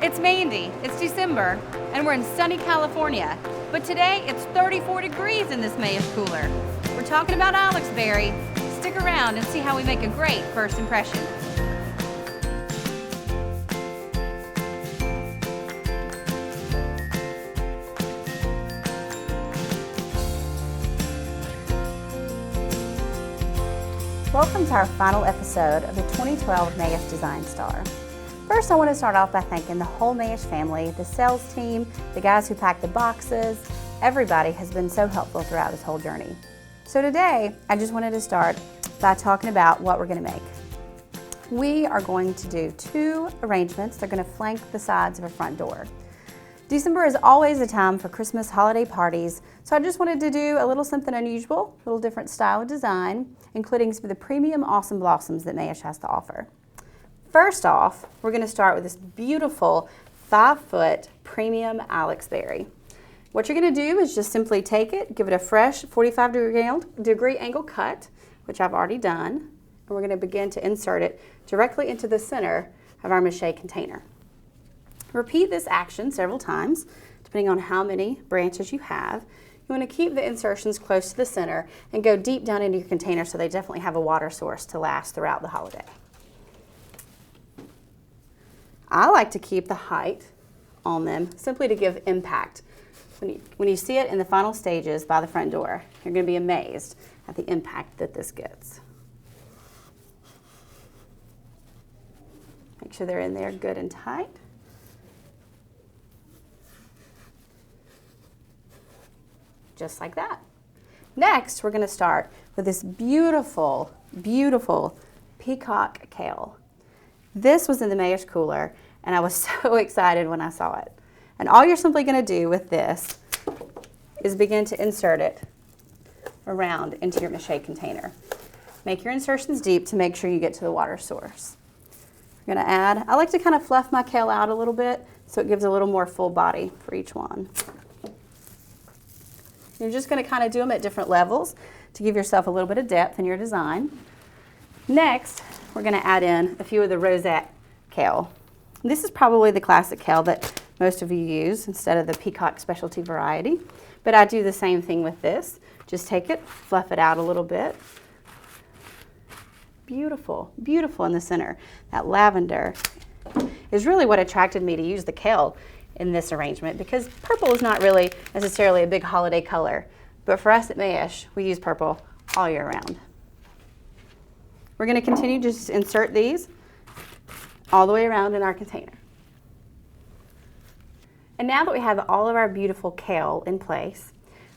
It's Mandy, it's December, and we're in sunny California. But today it's 34 degrees in this Mayesh cooler. We're talking about Ilex berry. Stick around and see how we make a great first impression. Welcome to our final episode of the 2012 Mayesh Design Star. First, I want to start off by thanking the whole Mayesh family, the sales team, the guys who packed the boxes. Everybody has been so helpful throughout this whole journey. So today, I just wanted to start by talking about what we're going to make. We are going to do 2 arrangements. They're going to flank the sides of a front door. December is always a time for Christmas holiday parties, so I just wanted to do a little something unusual, a little different style of design, including some of the premium awesome blossoms that Mayesh has to offer. First off, we're going to start with this beautiful 5-foot premium Ilex berry. What you're going to do is just simply take it, give it a fresh 45-degree angle cut, which I've already done, and we're going to begin to insert it directly into the center of our mache container. Repeat this action several times, depending on how many branches you have. You want to keep the insertions close to the center and go deep down into your container so they definitely have a water source to last throughout the holiday. I like to keep the height on them simply to give impact. When you see it in the final stages by the front door, you're going to be amazed at the impact that this gets. Make sure they're in there good and tight. Just like that. Next, we're going to start with this beautiful, beautiful Peacock Kale. This was in the Mayesh cooler, and I was so excited when I saw it. And all you're simply going to do with this is begin to insert it around into your mache container. Make your insertions deep to make sure you get to the water source. We're going to add, I like to kind of fluff my kale out a little bit so it gives a little more full body for each one. You're just going to kind of do them at different levels to give yourself a little bit of depth in your design. Next, we're going to add in a few of the rosette kale. This is probably the classic kale that most of you use instead of the Peacock specialty variety, but I do the same thing with this. Just take it, fluff it out a little bit. Beautiful, beautiful in the center. That lavender is really what attracted me to use the kale in this arrangement, because purple is not really necessarily a big holiday color, but for us at Mayesh, we use purple all year round. We're going to continue to just insert these all the way around in our container. And now that we have all of our beautiful kale in place,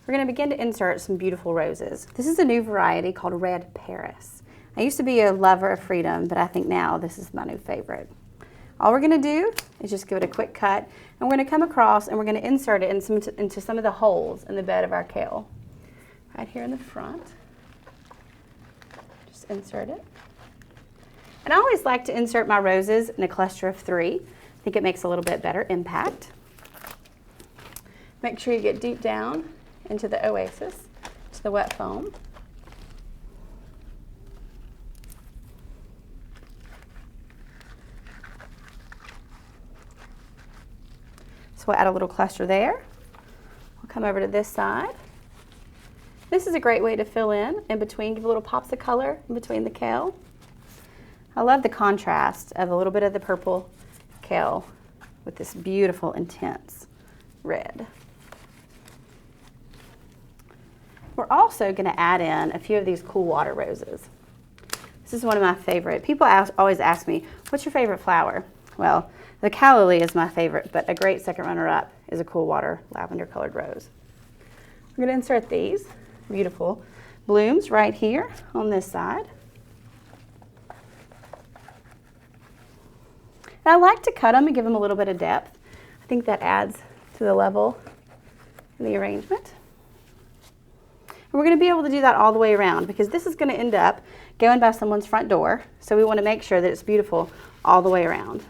we're going to begin to insert some beautiful roses. This is a new variety called Red Paris. I used to be a lover of freedom, but I think now this is my new favorite. All we're going to do is just give it a quick cut, and we're going to come across and we're going to insert it into some of the holes in the bed of our kale. Right here in the front. Just insert it. And I always like to insert my roses in a cluster of 3. I think it makes a little bit better impact. Make sure you get deep down into the oasis, to the wet foam. So we'll add a little cluster there. We'll come over to this side. This is a great way to fill in between, give a little pops of color in between the kale. I love the contrast of a little bit of the purple kale with this beautiful, intense red. We're also going to add in a few of these cool water roses. This is one of my favorite. People always ask me, what's your favorite flower? Well, the calla lily is my favorite, but a great second runner-up is a cool water lavender colored rose. We're going to insert these beautiful blooms right here on this side. And I like to cut them and give them a little bit of depth. I think that adds to the level in the arrangement. And we're going to be able to do that all the way around, because this is going to end up going by someone's front door. So we want to make sure that it's beautiful all the way around.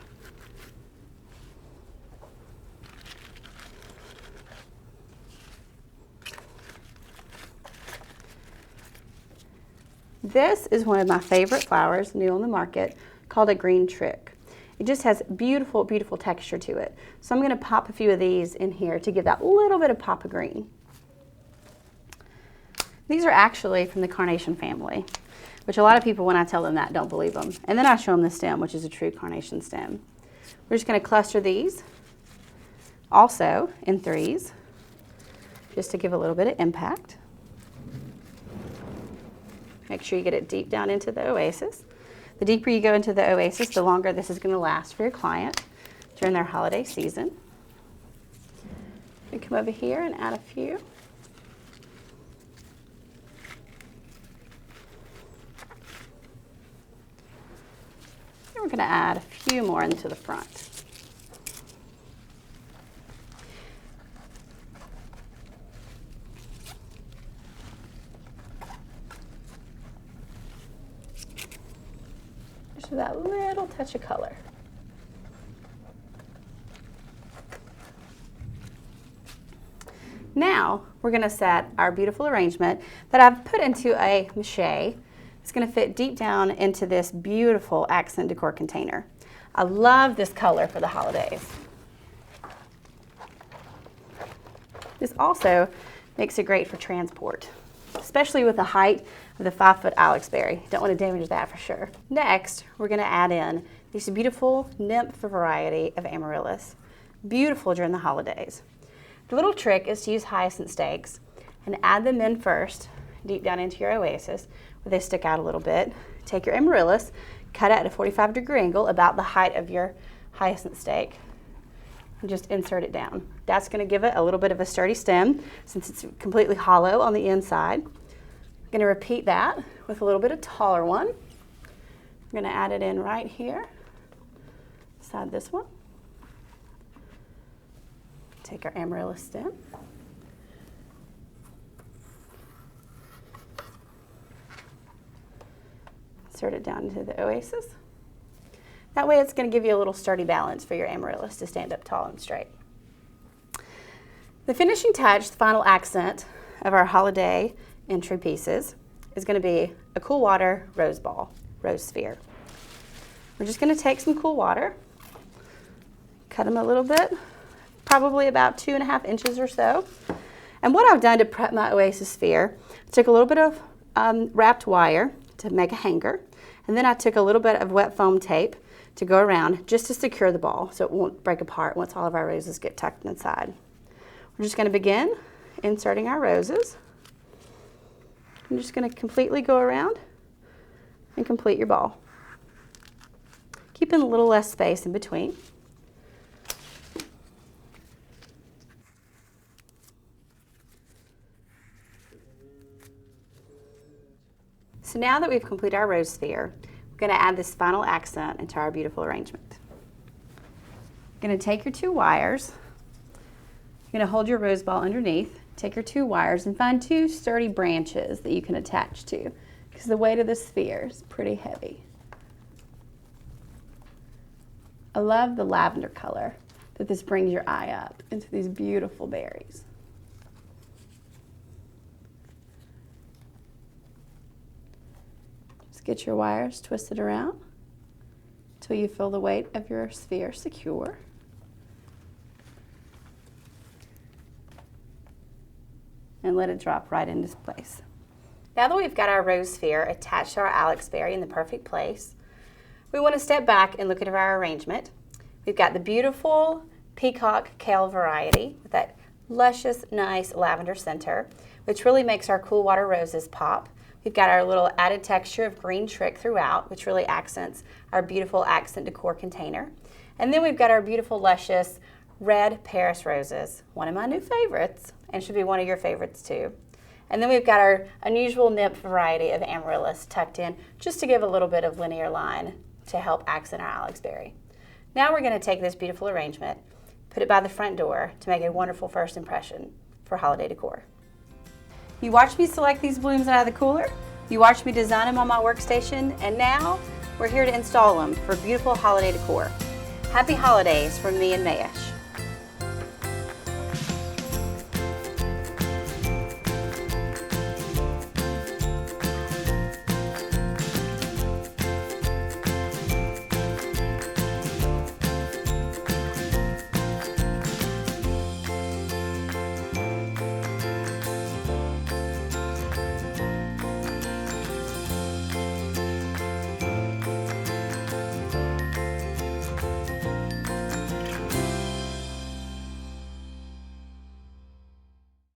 This is one of my favorite flowers new on the market, called a green trick. It just has beautiful, beautiful texture to it. So I'm going to pop a few of these in here to give that little bit of pop of green. These are actually from the carnation family, which a lot of people, when I tell them that, don't believe them. And then I show them the stem, which is a true carnation stem. We're just going to cluster these also in threes, just to give a little bit of impact. Make sure you get it deep down into the oasis. The deeper you go into the oasis, the longer this is going to last for your client during their holiday season. You come over here and add a few. And we're going to add a few more into the front. Just that little touch of color. Now we're going to set our beautiful arrangement that I've put into a mache. It's going to fit deep down into this beautiful accent decor container. I love this color for the holidays. This also makes it great for transport, especially with the height of the 5-foot Ilex berry. Don't want to damage that for sure. Next, we're going to add in this beautiful nymph variety of amaryllis. Beautiful during the holidays. The little trick is to use hyacinth stakes and add them in first, deep down into your oasis, where they stick out a little bit. Take your amaryllis, cut it at a 45-degree angle, about the height of your hyacinth stake, and just insert it down. That's going to give it a little bit of a sturdy stem since it's completely hollow on the inside. I'm going to repeat that with a little bit of taller one. I'm going to add it in right here, beside this one. Take our amaryllis stem. Insert it down into the oasis. That way it's going to give you a little sturdy balance for your amaryllis to stand up tall and straight. The finishing touch, the final accent of our holiday entry pieces is going to be a cool water rose ball, rose sphere. We're just going to take some cool water, cut them a little bit, probably about 2.5 inches or so. And what I've done to prep my oasis sphere, I took a little bit of wrapped wire to make a hanger, and then I took a little bit of wet foam tape to go around just to secure the ball so it won't break apart once all of our roses get tucked inside. We're just going to begin inserting our roses. I'm just going to completely go around and complete your ball, keeping a little less space in between. So now that we've completed our rose sphere, we're going to add this final accent into our beautiful arrangement. You're going to take your 2 wires, you're going to hold your rose ball underneath, take your 2 wires and find 2 sturdy branches that you can attach to, because the weight of the sphere is pretty heavy. I love the lavender color that this brings your eye up into these beautiful berries. Get your wires twisted around until you feel the weight of your sphere secure. And let it drop right into place. Now that we've got our rose sphere attached to our Ilex berry in the perfect place, we want to step back and look at our arrangement. We've got the beautiful Peacock Kale variety with that luscious, nice lavender center, which really makes our cool water roses pop. We've got our little added texture of green trick throughout, which really accents our beautiful accent decor container. And then we've got our beautiful, luscious red Paris roses, one of my new favorites, and should be one of your favorites too. And then we've got our unusual nymph variety of amaryllis tucked in, just to give a little bit of linear line to help accent our Ilex berry. Now we're going to take this beautiful arrangement, put it by the front door to make a wonderful first impression for holiday decor. You watched me select these blooms out of the cooler, you watched me design them on my workstation, and now we're here to install them for beautiful holiday decor. Happy holidays from me and Mayesh.